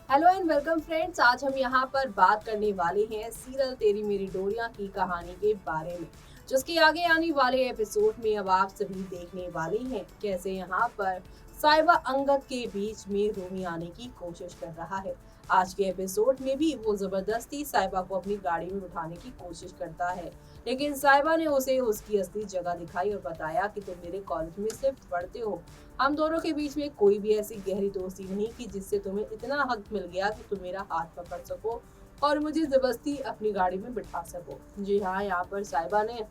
Hello and welcome friends. आज हम यहाँ पर बात करने वाले हैं सीरियल तेरी मेरी डोरियां की कहानी के बारे में, जिसके आगे आने वाले एपिसोड में अब आप सभी देखने वाले हैं कैसे यहाँ पर साइबा अंगद के बीच में रोमी आने की कोशिश कर रहा है। आज के एपिसोड में भी वो जबरदस्ती साइबा को अपनी गाड़ी में उठाने की कोशिश करता है, लेकिन साइबा ने उसे उसकी असली जगह दिखाई और बताया कि तुम मेरे कॉलेज में सिर्फ पढ़ते हो, हम दोनों के बीच में कोई भी ऐसी गहरी दोस्ती नहीं की जिससे तुम्हें इतना हक मिल गया कि तुम मेरा हाथ पकड़ सको और मुझे जबरदस्ती अपनी गाड़ी में बिठा सको। जी हाँ, यहाँ पर साहिबा ने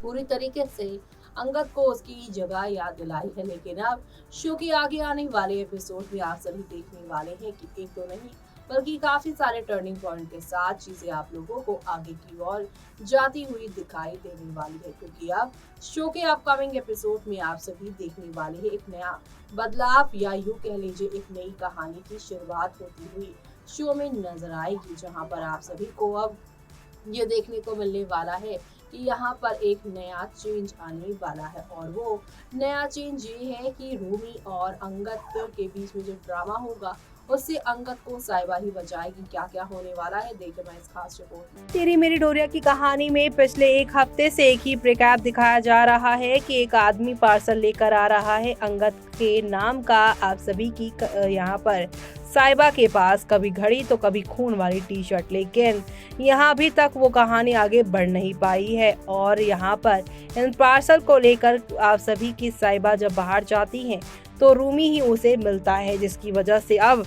पूरी तरीके से अंगद को उसकी जगह याद दिलाई है, लेकिन अब शो के आगे आने वाले एपिसोड में आप सभी देखने वाले हैं कि एक तो नहीं बल्कि काफी सारे टर्निंग पॉइंट के साथ चीजें आप लोगों को आगे की ओर जाती हुई दिखाई देने वाली है, क्योंकि अब शो के अपकमिंग एपिसोड में आप सभी देखने वाले हैं एक नया बदलाव या यूं कह लीजिए एक नई कहानी की शुरुआत होती हुई शो में नजर आएगी, जहां पर आप सभी को अब ये देखने को मिलने वाला है कि यहाँ पर एक नया चेंज आने वाला है। और वो नया चेंज ये है कि रूमी और अंगद के बीच में जो ड्रामा होगा उससे अंगद को साइबा ही बचाएगी। क्या क्या होने वाला है देखे मैं इस खास रिपोर्ट में। तेरी मेरी डोरिया की कहानी में पिछले एक हफ्ते से एक ही रिकैप दिखाया जा रहा है कि एक आदमी पार्सल लेकर आ रहा है अंगद के नाम का आप सभी की यहाँ पर साइबा के पास, कभी घड़ी तो कभी खून वाली टी शर्ट, लेकिन यहाँ अभी तक वो कहानी आगे बढ़ नहीं पाई है। और यहाँ पर इन पार्सल को लेकर आप सभी की साइबा जब बाहर जाती हैं तो रूमी ही उसे मिलता है, जिसकी वजह से अब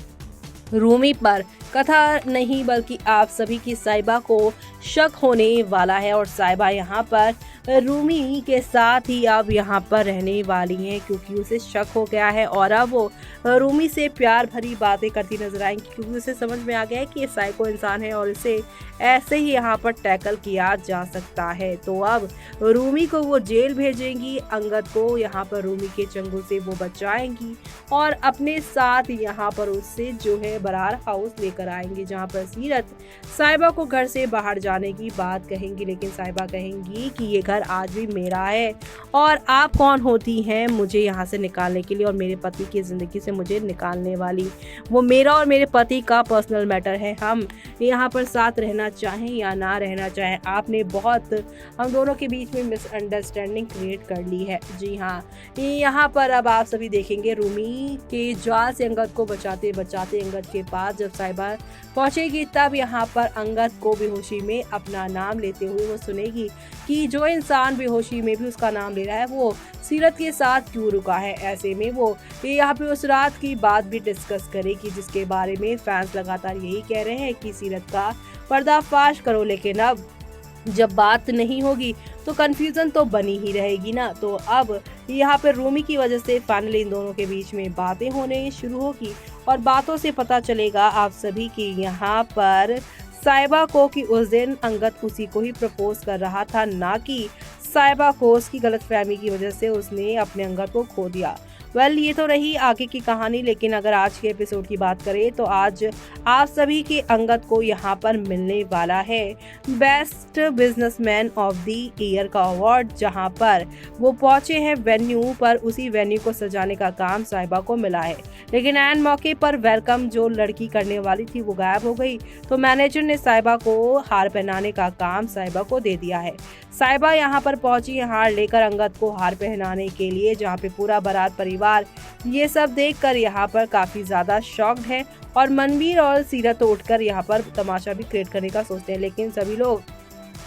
रूमी पर कथा नहीं बल्कि आप सभी की साइबा को शक होने वाला है। और साइबा यहाँ पर रूमी के साथ ही अब यहाँ पर रहने वाली हैं, क्योंकि उसे शक हो गया है और अब वो रूमी से प्यार भरी बातें करती नजर आएंगी, क्योंकि उसे समझ में आ गया है कि ये साइको इंसान है और इसे ऐसे ही यहाँ पर टैकल किया जा सकता है। तो अब रूमी को वो जेल भेजेंगी, अंगद को यहाँ पर रूमी के चंगुल से वो बचाएंगी और अपने साथ यहाँ पर उससे जो है बरार हाउस लेकर आएंगे, जहाँ पर सीरत साइबा को घर से बाहर जाने की बात कहेंगी, लेकिन साइबा कहेंगी कि ये घर आज भी मेरा है और आप कौन होती हैं मुझे यहाँ से निकालने के लिए और मेरे पति की जिंदगी से मुझे निकालने वाली। वो मेरा और मेरे पति का पर्सनल मैटर है, हम यहाँ पर साथ रहना चाहें या ना रहना चाहें। आपने बहुत हम दोनों के बीच में मिसअंडरस्टैंडिंग क्रिएट कर ली है। जी हाँ, यहाँ पर अब आप सभी देखेंगे रूमी के जाल से अंगद को बचाते बचाते अंगद के पास जब साइबा पहुंचेगी, तब यहाँ पर अंगद को बेहोशी में अपना नाम लेते हुए वो सुनेगी कि जो इंसान बेहोशी में भी उसका नाम ले रहा है वो सीरत के साथ क्यों रुका है। ऐसे में वो यहाँ पे उस रात की बात भी डिस्कस करेगी, जिसके बारे में फैंस लगातार यही कह रहे हैं कि सीरत का पर्दाफाश करो, लेकिन अब जब बात नहीं होगी तो कंफ्यूजन तो बनी ही रहेगी ना। तो अब यहाँ पर रूमी की वजह से फाइनली इन दोनों के बीच में बातें होने शुरू होगी और बातों से पता चलेगा आप सभी की यहाँ पर साइबा को कि उस दिन अंगद उसी को ही प्रपोज कर रहा था, ना कि साइबा को उसकी गलतफहमी की वजह से उसने अपने अंगद को खो दिया। ये तो रही आगे की कहानी, लेकिन अगर आज के एपिसोड की बात करें तो आज आप सभी के अंगद को यहाँ पर मिलने वाला है best businessman of the year का अवार्ड, जहाँ पर वो पहुंचे हैं वेन्यू पर। उसी वेन्यू को सजाने का काम साइबा को मिला है, लेकिन एन मौके पर वेलकम जो लड़की करने वाली थी वो गायब हो गई, तो मैनेजर ने साइबा को हार पहनाने का काम साइबा को दे दिया है। साइबा यहाँ पर पहुंची हार लेकर अंगद को हार पहनाने के लिए, जहाँ पे पूरा बारात परिवार ये सब देखकर यहाँ पर काफी ज्यादा शॉक्ड है और मनवीर और सीरत उठकर यहाँ पर तमाशा भी क्रिएट करने का सोचते हैं, लेकिन सभी लोग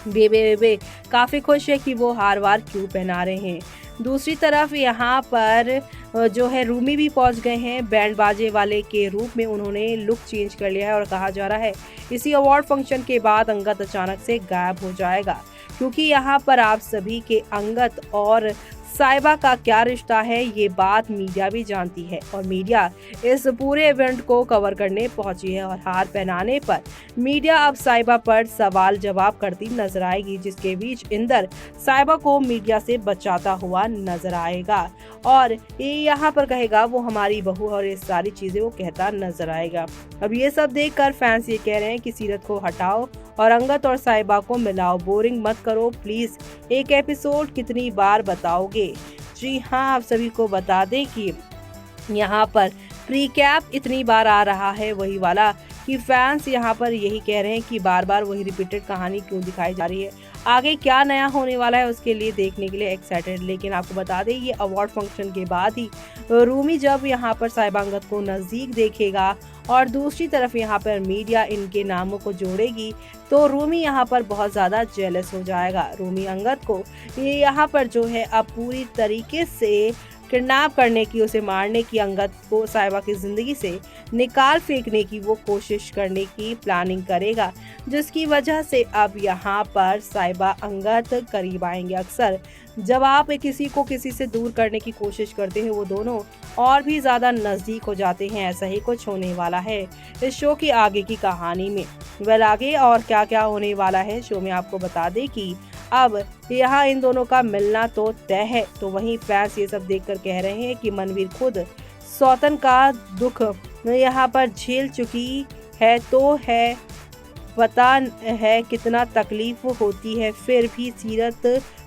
बेबे काफी खुश है कि वो हार वार क्यों पहना रहे हैं। दूसरी तरफ यहाँ पर जो है रूमी भी पहुंच गए हैं बैंड बाजे वाले के रूप में। उन्होंने लुक चेंज कर लिया है और कहा जा रहा है इसी अवार्ड फंक्शन के बाद अंगद अचानक से गायब हो जाएगा, क्योंकि यहाँ पर आप सभी के अंगद और साइबा का क्या रिश्ता है ये बात मीडिया भी जानती है और मीडिया इस पूरे इवेंट को कवर करने पहुंची है। और हार पहनाने पर मीडिया अब साइबा पर सवाल जवाब करती नजर आएगी, जिसके बीच इंदर साइबा को मीडिया से बचाता हुआ नजर आएगा और ये यहाँ पर कहेगा वो हमारी बहू और ये सारी चीजें वो कहता नजर आएगा। अब ये सब देखकर फैंस ये कह रहे हैं कि सीरत को हटाओ और अंगद और साइबा को मिलाओ, बोरिंग मत करो प्लीज, एक एपिसोड कितनी बार बताओगे। जी हाँ, आप सभी को बता दें कि यहाँ पर रिकैप इतनी बार आ रहा है वही वाला कि फैंस यहाँ पर यही कह रहे हैं कि बार बार वही रिपीटेड कहानी क्यों दिखाई जा रही है। आगे क्या नया होने वाला है उसके लिए देखने के लिए एक्साइटेड। लेकिन आपको बता दें ये अवार्ड फंक्शन के बाद ही रूमी जब यहाँ पर साहिबा अंगद को नज़दीक देखेगा और दूसरी तरफ यहाँ पर मीडिया इनके नामों को जोड़ेगी तो रूमी यहाँ पर बहुत ज़्यादा जेलस हो जाएगा। रूमी अंगद को ये यहाँ पर जो है अब पूरी तरीके से किडनैप करने की, उसे मारने की, अंगद को साहिबा की ज़िंदगी से निकाल फेंकने की वो कोशिश करने की प्लानिंग करेगा, जिसकी वजह से अब यहाँ पर साहिबा अंगद करीब आएंगे। अक्सर जब आप किसी को किसी से दूर करने की कोशिश करते हैं वो दोनों और भी ज़्यादा नज़दीक हो जाते हैं। ऐसा ही कुछ होने वाला है इस शो की आगे की कहानी में। वेल आगे और क्या क्या होने वाला है शो में आपको बता दें कि अब यहाँ इन दोनों का मिलना तो तय है। तो वहीं फैंस ये सब देखकर कह रहे हैं कि मनवीर खुद सौतन का दुख यहाँ पर झेल चुकी है, तो है पता है कितना तकलीफ होती है, फिर भी सीरत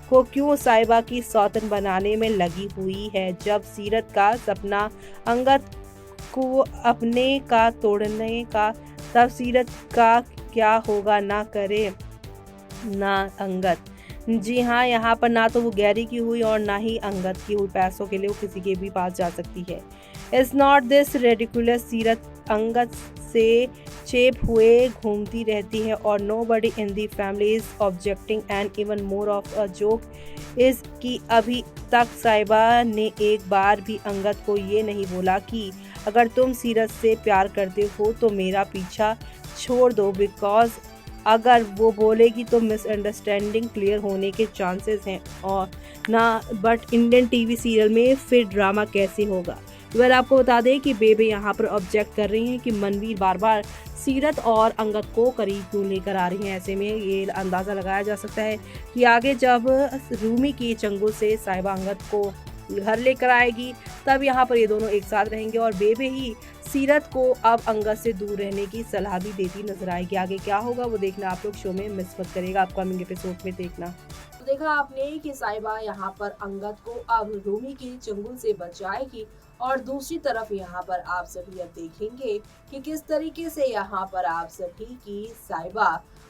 को क्यों साहिबा की सौतन बनाने में लगी हुई है। जब सीरत का सपना अंगद को अपने का तोड़ने का, तब सीरत का क्या होगा, ना करे ना अंगद। जी हाँ, यहाँ पर ना तो वो गैरी की हुई और ना ही अंगद की हुई। पैसों के लिए वो किसी के भी पास जा सकती है। It's not this ridiculous. सीरत अंगद से चेप हुए घूमती रहती है और nobody in the family is objecting and even more of a joke is कि अभी तक साहिबा ने एक बार भी अंगद को ये नहीं बोला कि अगर तुम सीरत से प्यार करते हो तो मेरा पीछा छोड़ दो, बिकॉज अगर वो बोलेगी तो मिसअंडरस्टैंडिंग क्लियर होने के चांसेस हैं और ना। बट इंडियन टीवी सीरियल में फिर ड्रामा कैसे होगा। वेल आपको बता दें कि बेबे यहाँ पर ऑब्जेक्ट कर रही हैं कि मनवीर बार बार सीरत और अंगद को करीब क्यों लेकर आ रही हैं। ऐसे में ये अंदाज़ा लगाया जा सकता है कि आगे जब रूमी की चंगुल से साहिबा अंगद को घर लेकर आएगी तब यहाँ पर ये दोनों एक साथ रहेंगे और बेबे ही सीरत को अब अंगद से दूर रहने की सलाह भी देती नजर आएगी। आगे क्या होगा वो देखना आप लोग शो में मिस मत करेगा, अपकमिंग एपिसोड में देखना। तो देखा आपने कि साहिबा यहाँ पर अंगद को अब रूमी की चंगुल से बचाएगी और दूसरी तरफ यहाँ पर आप सभी अब देखेंगे कि किस तरीके से यहाँ पर आप सभी की साहिबा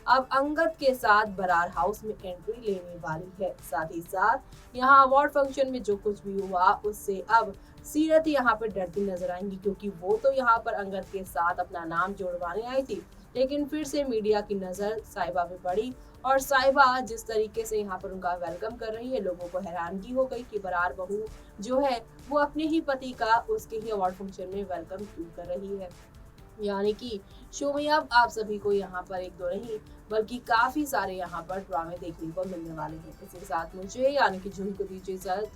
अब अंगद के साथ बरार हाउस में एंट्री लेने वाली है। साथ ही साथ यहाँ अवार्ड फंक्शन में जो कुछ भी हुआ उससे अब सीरत यहाँ पर डरती नजर आएंगी, क्योंकि वो तो यहाँ पर अंगद के साथ अपना नाम जोड़वाने आई थी, लेकिन फिर से मीडिया की नजर साहिबा पे पड़ी और साहिबा जिस तरीके से यहाँ पर उनका वेलकम कर रही है, लोगों को हैरानगी हो गई कि बरार बहू जो है वो अपने ही पति का उसके ही अवार्ड फंक्शन में वेलकम क्यों कर रही है। यानी कि शो में अब आप सभी को यहाँ पर एक दो नहीं बल्कि काफी सारे यहाँ पर ड्रामे देखने को मिलने वाले हैं। इसी के साथ मुझे यानी कि जूही को दीजिए इजाजत।